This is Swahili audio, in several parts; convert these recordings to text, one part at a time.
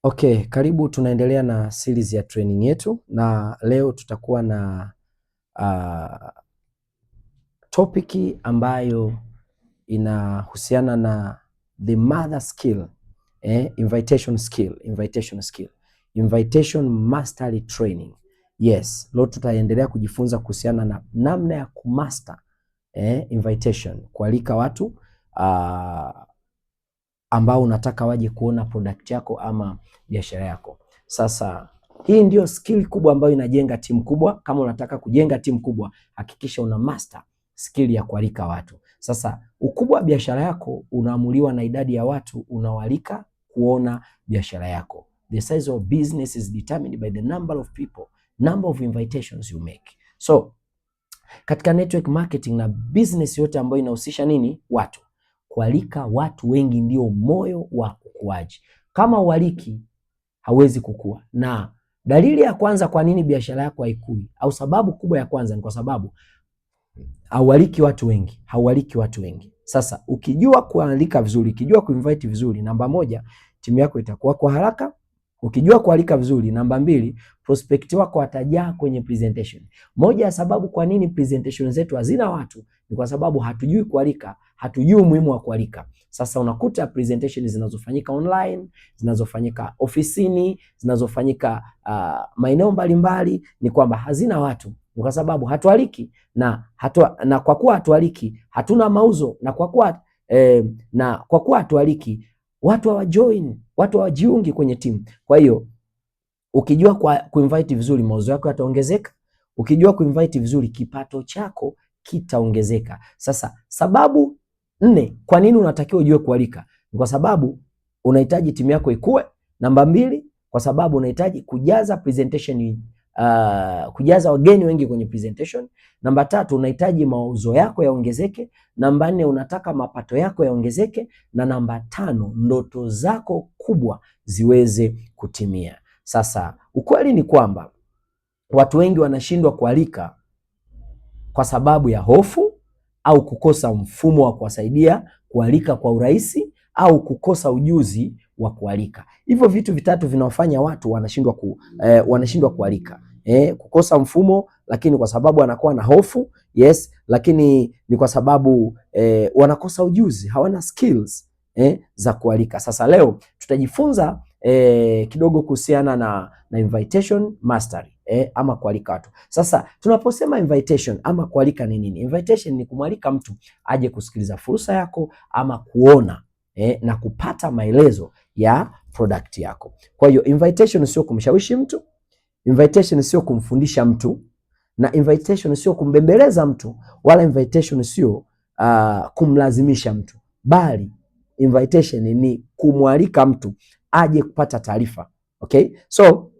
Okay, karibu tunaendelea na series ya training yetu na leo tutakuwa na topic ambayo inahusiana na the mother skill, invitation mastery training. Yes, leo tutaendelea kujifunza kuhusiana na namna ya kumaster invitation, kualika watu ambao unataka waje kuona product yako ama biashara yako. Sasa hii ndio skill kubwa ambayo inajenga timu kubwa. Kama unataka kujenga timu kubwa, hakikisha una master skill ya kualika watu. Sasa ukubwa wa biashara yako unaamuliwa na idadi ya watu unaoalika kuona biashara yako. The size of business is determined by the number of people, number of invitations you make. So katika network marketing na business yote ambayo inahusisha nini? Watu. Kualika watu wengi ndio moyo wa ukuaji. Kama ualiki hauwezi kukua. Na dalili ya kwanza kwa nini biashara yako haikui, au sababu kubwa ya kwanza, ni kwa sababu haualiki watu wengi. Sasa ukijua kualika vizuri, ukijua kuinvite vizuri, namba moja, timu yako itakuwa kwa haraka. Ukijua kualika vizuri, namba mbili, prospect wako watajaa kwenye presentation. Moja ya sababu kwa nini presentation zetu hazina watu ni kwa sababu hatujui kualika, hatujui umuhimu wa kualika. Sasa unakuta presentation zinazofanyika online, zinazofanyika ofisini, zinazofanyika maeneo mbalimbali ni kwamba hazina watu, ni kwa sababu hatualiki na kwa kuwa hatualiki hatuna mauzo, na kwa kuwa hatualiki watu hawajoin, watu hawajiungi kwenye timu. Kwa hiyo ukijua kuinvite vizuri, mauzo yako yataongezeka. Ukijua kuinvite vizuri, kipato chako kitaongezeka. Sasa sababu 4 kwa nini unatakiwa ujue kualika, ni kwa sababu unahitaji timu yako ikue. Namba 2, kwa sababu unahitaji kujaza presentation, kujaza wageni wengi kwenye presentation. Namba 3, unahitaji mauzo yako yaongezeke. Namba 4, unataka mapato yako yaongezeke, na namba 5, ndoto zako kubwa ziweze kutimia. Sasa ukweli ni kwamba watu wengi wanashindwa kualika kwa sababu ya hofu, au kukosa mfumo wa kuwasaidia kualika kwa urahisi, au kukosa ujuzi wa kualika. Hivyo vitu vitatu vinaofanya watu wanashindwa kualika. Kukosa mfumo, lakini kwa sababu wanakuwa na hofu, yes, lakini ni kwa sababu wanakosa ujuzi, hawana skills za kualika. Sasa leo tutajifunza kidogo kuhusiana na invitation mastery, ama kualika watu. Sasa tunaposema invitation ama kualika ni nini? Invitation ni kumwalika mtu aje kusikiliza fursa yako ama kuona na kupata maelezo ya product yako. Kwa hiyo invitation sio kumshawishi mtu, invitation sio kumfundisha mtu, na invitation sio kumbembeleza mtu, wala invitation sio kumlazimisha mtu, bali invitation ni kumwalika mtu aje kupata taarifa. Okay? So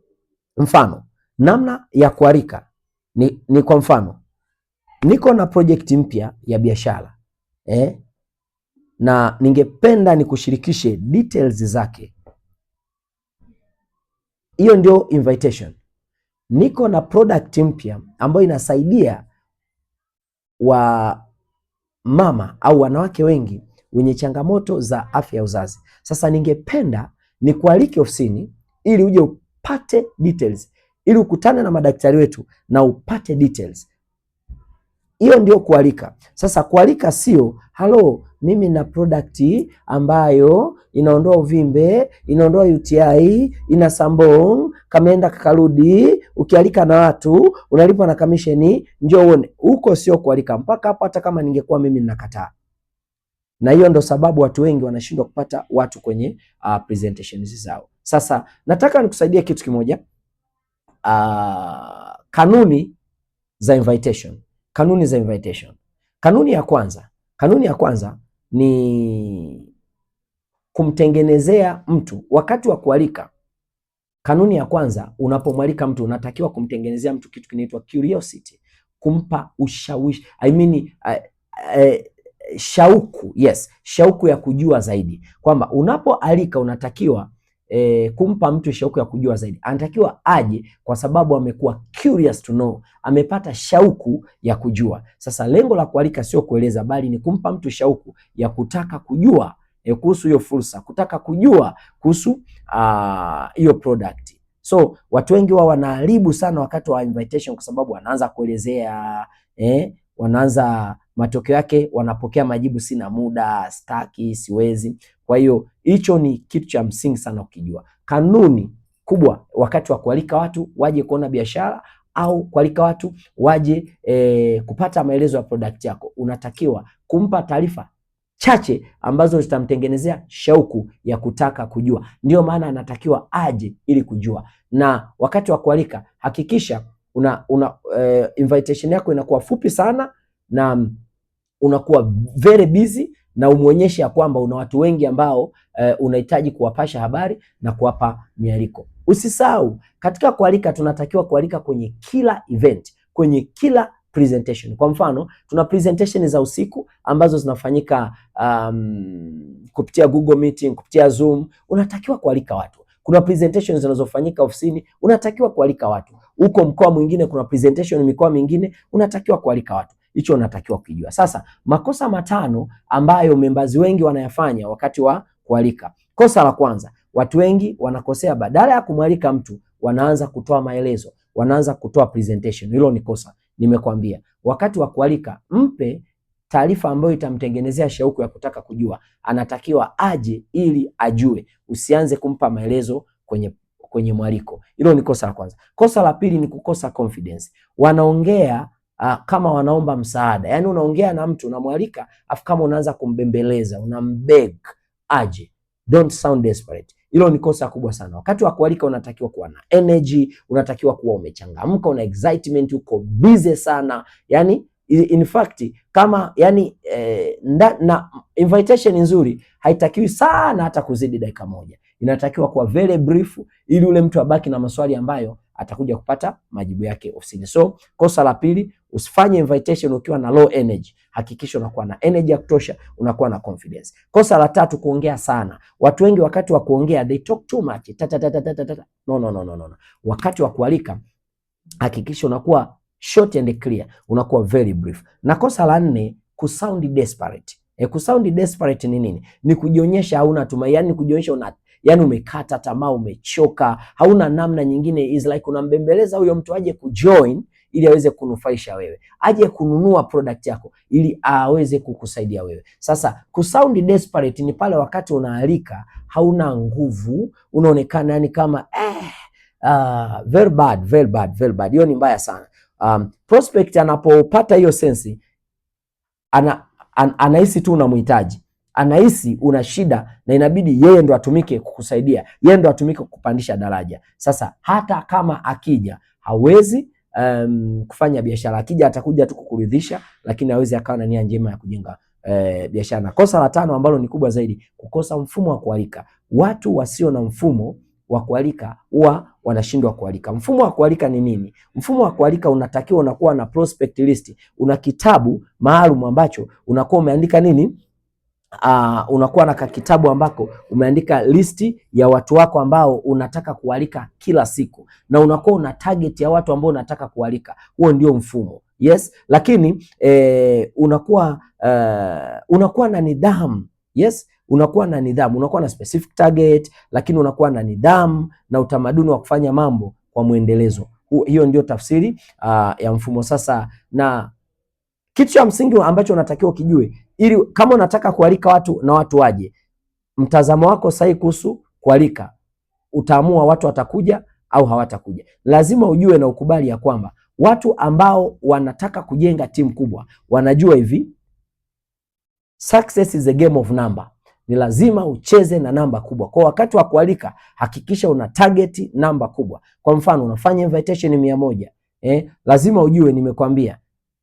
mfano, namna ya kualika ni kwa mfano, niko na project mpya ya biashara na ningependa nikushirikishe details zake. Hiyo ndio invitation. Niko na product mpya ambayo inasaidia wa mama au wanawake wengi wenye changamoto za afya ya uzazi. Sasa ningependa nikualike ofisini ili uje upate details, ili ukutane na madaktari wetu na upate details. Hiyo ndio kualika. Sasa kualika sio halo, mimi na product ambayo inaondoa uvimbe, inaondoa UTI, ina sambong, kameenda kakarudi. Ukialika na watu unalipwa na commission, njoo uone. Huko sio kualika. Mpaka hapo hata kama ningekuwa mimi ninakataa. Na hiyo ndo sababu watu wengi wanashindwa kupata watu kwenye presentations zao. Sasa nataka nikusaidie kitu kimoja, kanuni za invitation. Kanuni ya kwanza ni kumtengenezea mtu wakati wa kualika. Kanuni ya kwanza, unapomwalika mtu unatakiwa kumtengenezea mtu kitu kinaitwa curiosity, kumpa ushawishi, shauku. Yes, shauku ya kujua zaidi, kwamba unapoalika unatakiwa kumpa mtu shauku ya kujua zaidi. Anatakiwa aje kwa sababu amekuwa curious to know, amepata shauku ya kujua. Sasa lengo la kualika sio kueleza, bali ni kumpa mtu shauku ya kutaka kujua kuhusu hiyo fursa, kutaka kujua kuhusu hiyo product. So watu wengi wao wanaharibu sana wakati wa invitation, kwa sababu wanaanza kuelezea wanaanza, matokeo yake wanapokea majibu, sina muda, staki, siwezi. Kwa hiyo hicho ni kitu cha msingi sana ukijua. Kanuni kubwa wakati wa kualika watu waje kuona biashara au kualika watu waje kupata maelezo ya product yako, unatakiwa kumpa taarifa chache ambazo zitamtengenezea shauku ya kutaka kujua. Ndio maana anatakiwa aje ili kujua. Na wakati wa kualika hakikisha invitation yako inakuwa fupi sana na unakuwa very busy, na umuonyeshe ya kwamba una watu wengi ambao unahitaji kuwapasha habari na kuwapa mialiko. Usisahau katika kualika, tunatakiwa kualika kwenye kila event, kwenye kila presentation. Kwa mfano, tuna presentation za usiku ambazo zinafanyika kupitia Google Meeting, kupitia Zoom, unatakiwa kualika watu. Kuna presentation zinazofanyika ofisini, unatakiwa kualika watu. Huko mkoa mwingine kuna presentation mikoa mingine, unatakiwa kualika watu. Hicho unatakiwa kujua. Sasa makosa matano ambayo membazi wengi wanayafanya wakati wa kualika. Kosa la kwanza, watu wengi wanakosea, badala ya kumwalika mtu wanaanza kutoa maelezo, wanaanza kutoa presentation. Hilo ni kosa. Nimekwambia wakati wa kualika mpe taarifa ambayo itamtengenezea shauku ya kutaka kujua. Anatakiwa aje ili ajue, usianze kumpa maelezo kwenye mwaliko. Hilo ni kosa la kwanza. Kosa la pili ni kukosa confidence. Wanaongea kama wanaomba msaada. Yaani unaongea na mtu unamwalika, afu kama unaanza kumbembeleza, unambeg aje. Don't sound desperate. Hilo ni kosa kubwa sana. Wakati wa kualika unatakiwa kuwa na energy, unatakiwa kuwa umechangamka, una excitement, uko busy sana. Yani in fact kama na invitation nzuri haitakiwi sana hata kuzidi dakika moja. Inatakiwa kuwa very brief ili ule mtu abaki na maswali ambayo atakuja kupata majibu yake ofisini. So kosa la pili, usifanye invitation ukiwa na low energy. Hakikisha unakuwa na energy ya kutosha, unakuwa na confidence. Kosa la tatu, kuongea sana. Watu wengi wakati wa kuongea they talk too much. No. Wakati wa kualika hakikisha unakuwa short and clear, unakuwa very brief. Na kosa la nne, kusound desperate. Kusound desperate ni nini? Ni kujionyesha hauna tumaini, yani kujionyesha yani umekata tamaa, umechoka, hauna namna nyingine. Is like unambembeleza huyo mtu aje kujoin ili aweze kunufaisha wewe, aje kununua product yako ili aweze kukusaidia wewe. Sasa kusound desperate ni pale wakati unaalika hauna nguvu, unaonekana yani kama very bad. Hiyo ni mbaya sana. Prospect anapopata hiyo sensi anahisi tu unamhitaji, anahisi una shida na inabidi yeye ndo atumike kukusaidia, yeye ndo atumike kukupandisha daraja. Sasa hata kama akija hawezi kufanya biashara. Akija atakuja tu kukuridhisha, lakini hawezi akawa na nia njema ya kujenga biashara. Na kosa la tano ambalo ni kubwa zaidi, kukosa mfumo wa kualika. Watu wasio na mfumo wa kualika huwa wanashindwa kualika. Mfumo wa kualika ni nini? Mfumo wa kualika unatakiwa unakuwa na prospect list. Una kitabu maalum ambacho unakuwa umeandika nini? Unakuwa na kitabu ambako umeandika listi ya watu wako ambao unataka kualika kila siku, na unakuwa una target ya watu ambao unataka kualika. Huo ndio mfumo. Yes, lakini unakuwa na nidhamu. Yes, unakuwa na nidhamu, unakuwa na specific target, lakini unakuwa na nidhamu na utamaduni wa kufanya mambo kwa mwendelezo. Hiyo ndio tafsiri ya mfumo. Sasa na kitu cha msingi ambacho unatakiwa ukijue, ili kama unataka kualika watu na watu waje, mtazamo wako sahihi kuhusu kualika utaamua watu watakuja au hawatakuja. Lazima ujue na ukubali ya kwamba watu ambao wanataka kujenga timu kubwa wanajua hivi, success is a game of number. Ni lazima ucheze na namba kubwa. Kwa wakati wa kualika hakikisha una target namba kubwa. Kwa mfano unafanya invitation 100, lazima ujue, nimekwambia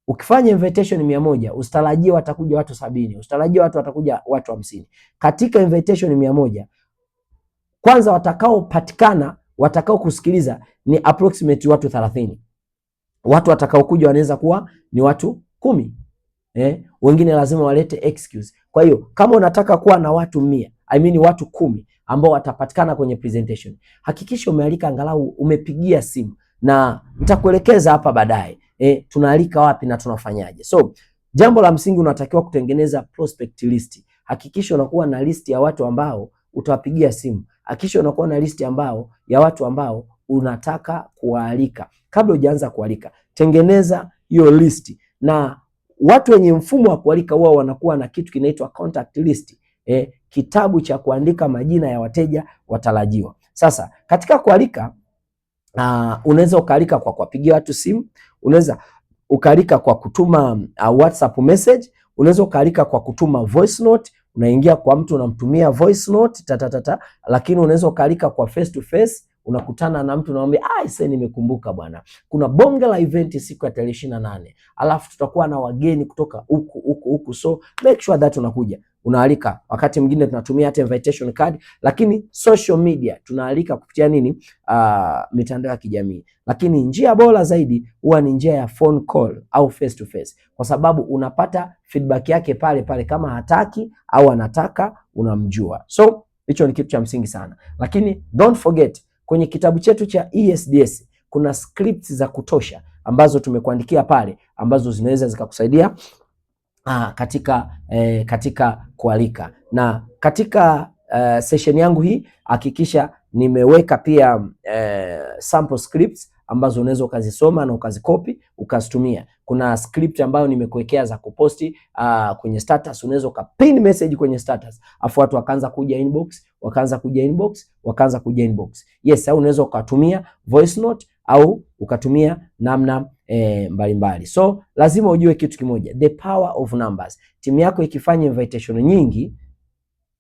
ukifanya invitation 100 usitarajie watakuja watu 70, usitarajie watakuja watu 50. Katika invitation 100 kwanza watakaopatikana, watakao kusikiliza ni approximate watu 30. Watu watakao kuja wanaweza kuwa ni watu 10. Wengine lazima walete excuse. Kwa hiyo kama unataka kuwa na watu 100, watu 10 ambao watapatikana kwenye presentation, hakikisha umealika angalau umepigia simu, na nitakuelekeza hapa baadaye tunaalika wapi na tunafanyaje. So jambo la msingi, unatakiwa kutengeneza prospect list. Hakikisha unakuwa na list ya watu ambao utawapigia simu. hakikisha unakuwa na listi ya watu ambao unataka kuwaalika. Kabla hujaanza kualika, tengeneza hiyo listi, na watu wenye mfumo wa kualika huwa wanakuwa na kitu kinaitwa contact list, kitabu cha kuandika majina ya wateja watarajiwa. Sasa katika kualika, unaweza ukaalika kwa kuwapigia watu simu, unaweza ukaalika kwa kutuma WhatsApp message, unaweza ukaalika kwa kutuma voice note, unaingia kwa mtu unamtumia voice note lakini unaweza ukaalika kwa face to face, unakutana na mtu unamwambia sasa nimekumbuka bwana, kuna bonge la event siku ya tarehe 28, alafu tutakuwa na wageni kutoka huku, so make sure that unakuja. Unaalika. Wakati mwingine tunatumia hata invitation card, lakini social media tunaalika kupitia nini? Mitandao ya kijamii. Lakini njia bora zaidi huwa ni njia ya phone call au face to face, kwa sababu unapata feedback yake pale pale, kama hataki au anataka, unamjua. So hicho ni kitu cha msingi sana. Lakini don't forget, kwenye kitabu chetu cha ESDS kuna scripts za kutosha ambazo tumekuandikia pale, ambazo zinaweza zikakusaidia katika kualika. Na katika session yangu hii hakikisha nimeweka pia sample scripts ambazo unaweza ukazisoma na ukazikopi ukazitumia. Kuna script ambayo nimekuwekea za kuposti kwenye status, unaweza ukapin message kwenye status, afu watu wakaanza kuja inbox. Yes, au unaweza ukatumia voice note au ukatumia namna mbalimbali. So lazima ujue kitu kimoja, the power of numbers. Timu yako ikifanya invitation nyingi,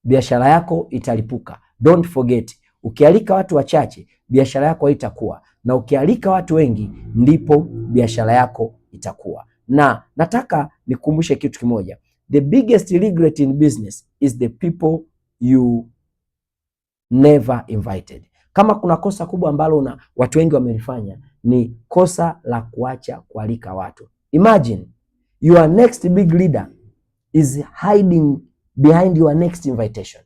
biashara yako italipuka. Don't forget, ukialika watu wachache biashara yako haitakuwa, na ukialika watu wengi ndipo biashara yako itakuwa. Na nataka nikumbushe kitu kimoja, the biggest regret in business is the people you never invited. Kama kuna kosa kubwa ambalo watu wengi wamelifanya, ni kosa la kuacha kualika watu. Imagine your next big leader is hiding behind your next invitation.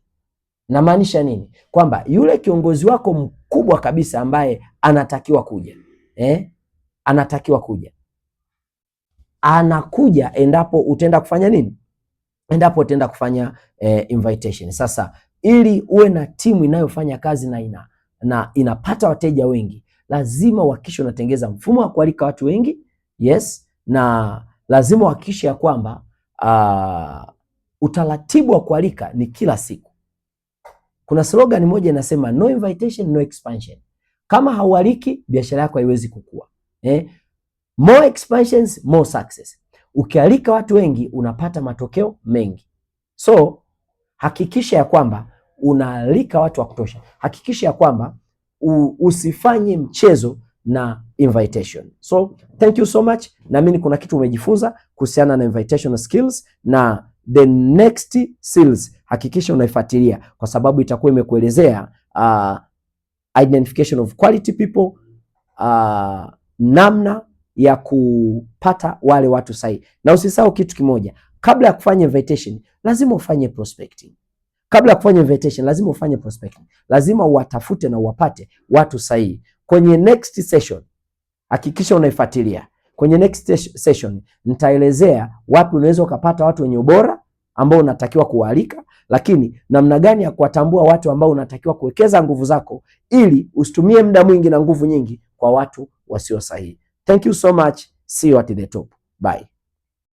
Namaanisha nini? Kwamba yule kiongozi wako mkubwa kabisa ambaye anatakiwa kuja, anakuja endapo utaenda kufanya nini? Endapo utaenda kufanya invitation. Sasa ili uwe na timu inayofanya kazi na inapata wateja wengi, lazima uhakikishe unatengeza mfumo wa kualika watu wengi. Yes, na lazima uhakikishe ya kwamba utaratibu wa kualika ni kila siku. Kuna slogan moja inasema no invitation no expansion. Kama haualiki, biashara yako haiwezi kukua. More expansions, more success. Ukialika watu wengi unapata matokeo mengi. So hakikisha ya kwamba unaalika watu wa kutosha. Hakikisha ya kwamba usifanye mchezo na invitation. So thank you so much. Naamini kuna kitu umejifunza kuhusiana na invitation skills, na the next series hakikisha unaifuatilia, kwa sababu itakuwa imekuelezea identification of quality people, namna ya kupata wale watu sahihi. Na usisahau kitu kimoja, kabla ya kufanya invitation lazima ufanye prospecting. Lazima uwatafute na uwapate watu sahihi. Kwenye next session hakikisha unaifuatilia. Kwenye next session nitaelezea wapi unaweza ukapata watu wenye ubora ambao unatakiwa kuwaalika, lakini namna gani ya kuwatambua watu ambao unatakiwa kuwekeza nguvu zako ili usitumie muda mwingi na nguvu nyingi kwa watu wasio sahihi. Thank you so much. See you at the top. Bye.